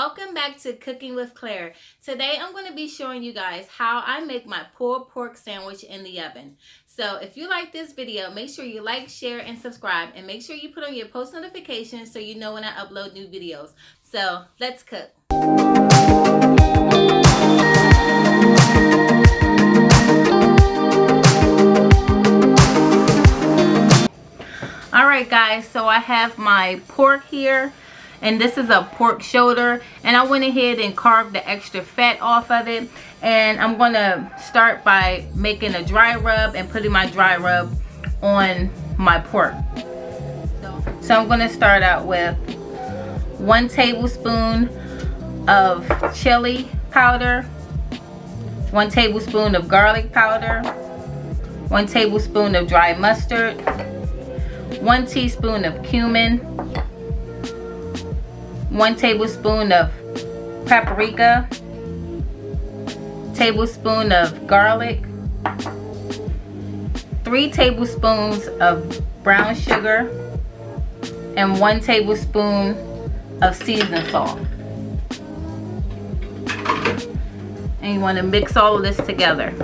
welcome back to Cooking with Claire. Today I'm going to be showing you guys how I make my pulled pork sandwich in the oven. So if you like this video, make sure you like, share, and subscribe, and make sure you put on your post notifications so you know when I upload new videos. So let's cook. Alright guys, so I have my pork here. And this is a pork shoulder, and I went ahead and carved the extra fat off of it. And I'm going to start by making a dry rub and putting my dry rub on my pork. So I'm going to start out with 1 tablespoon of chili powder, 1 tablespoon of garlic powder, 1 tablespoon of dry mustard, 1 teaspoon of cumin, 1 tablespoon of paprika, tablespoon of garlic, 3 tablespoons of brown sugar, and 1 tablespoon of seasoned salt. And you want to mix all of this together.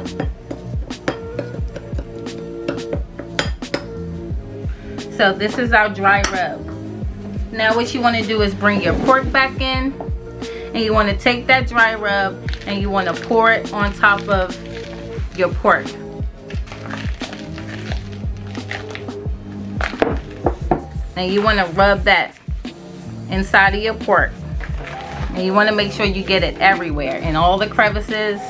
So this is our dry rub. Now what you want to do is bring your pork back in, and you want to take that dry rub and you want to pour it on top of your pork. And you want to rub that inside of your pork. And you want to make sure you get it everywhere, in all the crevices,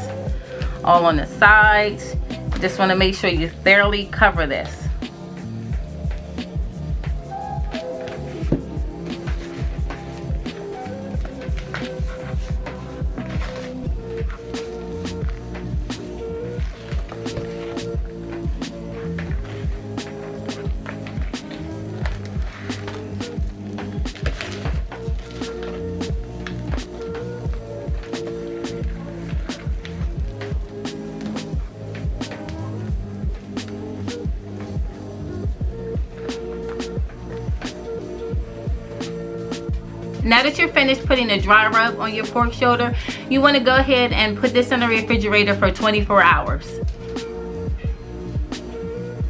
all on the sides. You just want to make sure you thoroughly cover this. Now that you're finished putting the dry rub on your pork shoulder, you want to go ahead and put this in the refrigerator for 24 hours.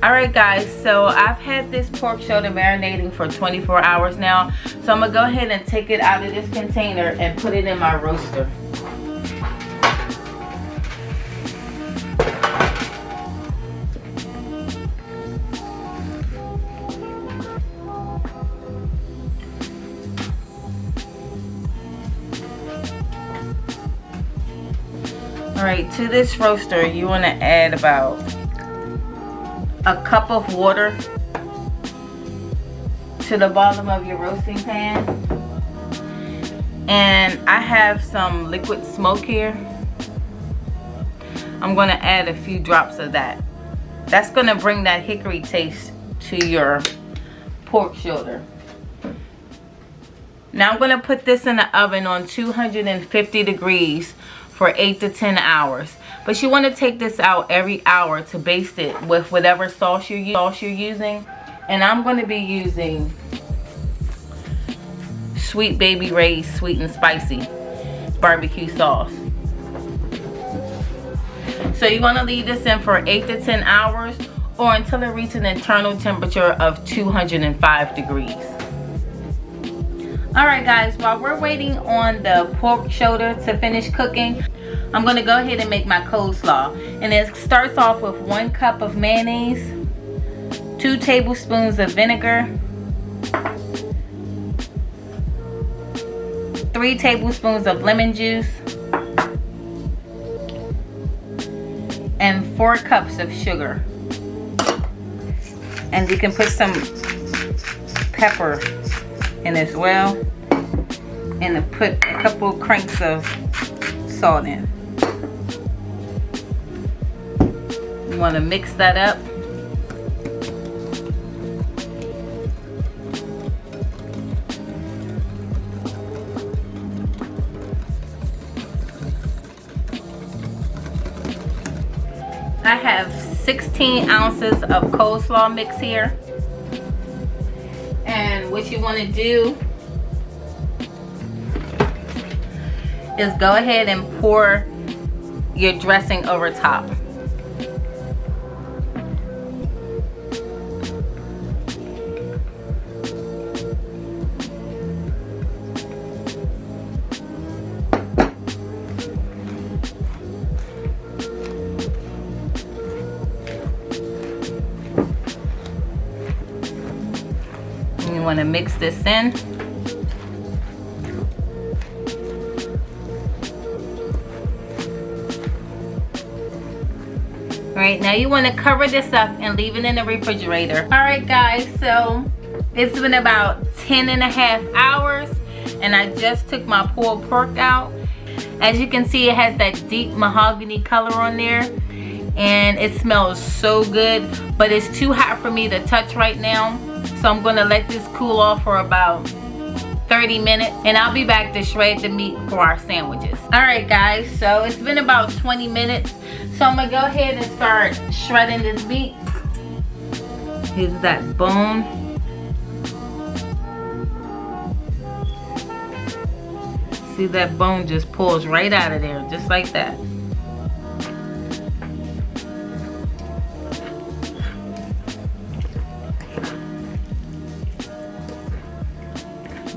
Alright guys, so I've had this pork shoulder marinating for 24 hours now. So I'm going to go ahead and take it out of this container and put it in my roaster. Alright, to this roaster you want to add about a cup of water to the bottom of your roasting pan. And I have some liquid smoke here. I'm going to add a few drops of that. That's going to bring that hickory taste to your pork shoulder. Now I'm going to put this in the oven on 250 degrees for 8 to 10 hours. But you want to take this out every hour to baste it with whatever sauce you're using. And I'm going to be using Sweet Baby Ray's sweet and spicy barbecue sauce. So you want to leave this in for 8 to 10 hours or until it reaches an internal temperature of 205 degrees. Alright guys, while we're waiting on the pork shoulder to finish cooking, I'm going to go ahead and make my coleslaw. And it starts off with 1 cup of mayonnaise, 2 tablespoons of vinegar, 3 tablespoons of lemon juice, and 4 cups of sugar. And you can put some pepper in as well, and put a couple cranks of salt in. You want to mix that up. I have 16 ounces of coleslaw mix here. And what you want to do is go ahead and pour your dressing over top. You want to mix this in. Alright, now you want to cover this up and leave it in the refrigerator. Alright guys, so it's been about 10.5 hours and I just took my pulled pork out. As you can see, it has that deep mahogany color on there and it smells so good, but it's too hot for me to touch right now. So I'm going to let this cool off for about 30 minutes and I'll be back to shred the meat for our sandwiches. Alright guys, so it's been about 20 minutes. So I'm going to go ahead and start shredding this meat. Here's that bone. See, that bone just pulls right out of there, just like that.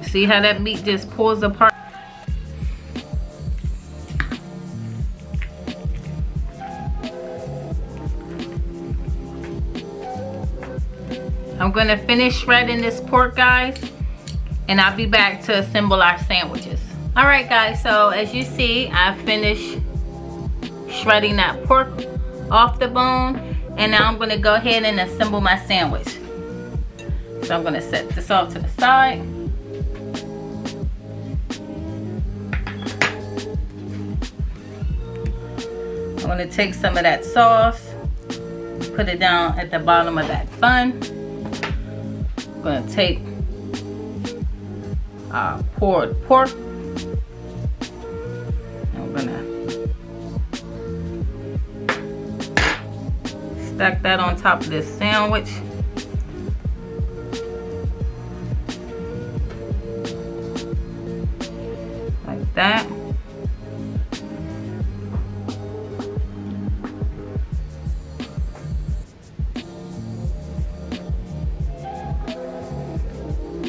See how that meat just pulls apart? I'm going to finish shredding this pork, guys, and I'll be back to assemble our sandwiches. Alright guys, so as you see, I finished shredding that pork off the bone, and now I'm going to go ahead and assemble my sandwich. So I'm going to set this off to the side. I'm going to take some of that sauce, put it down at the bottom of that bun. I'm going to take pulled pork. I'm going to stack that on top of this sandwich. Like that.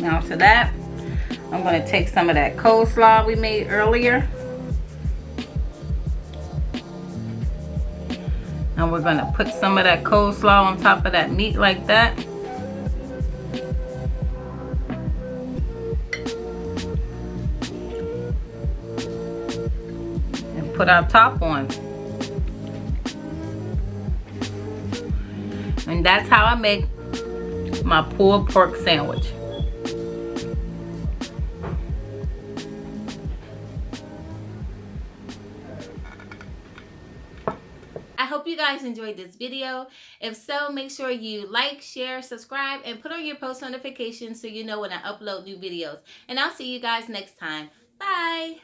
Now to that, I'm going to take some of that coleslaw we made earlier. And we're going to put some of that coleslaw on top of that meat like that. And put our top on. And that's how I make my pulled pork sandwich. I hope you guys enjoyed this video. If so, make sure you like, share, subscribe, and put on your post notifications so you know when I upload new videos. And I'll see you guys next time. Bye!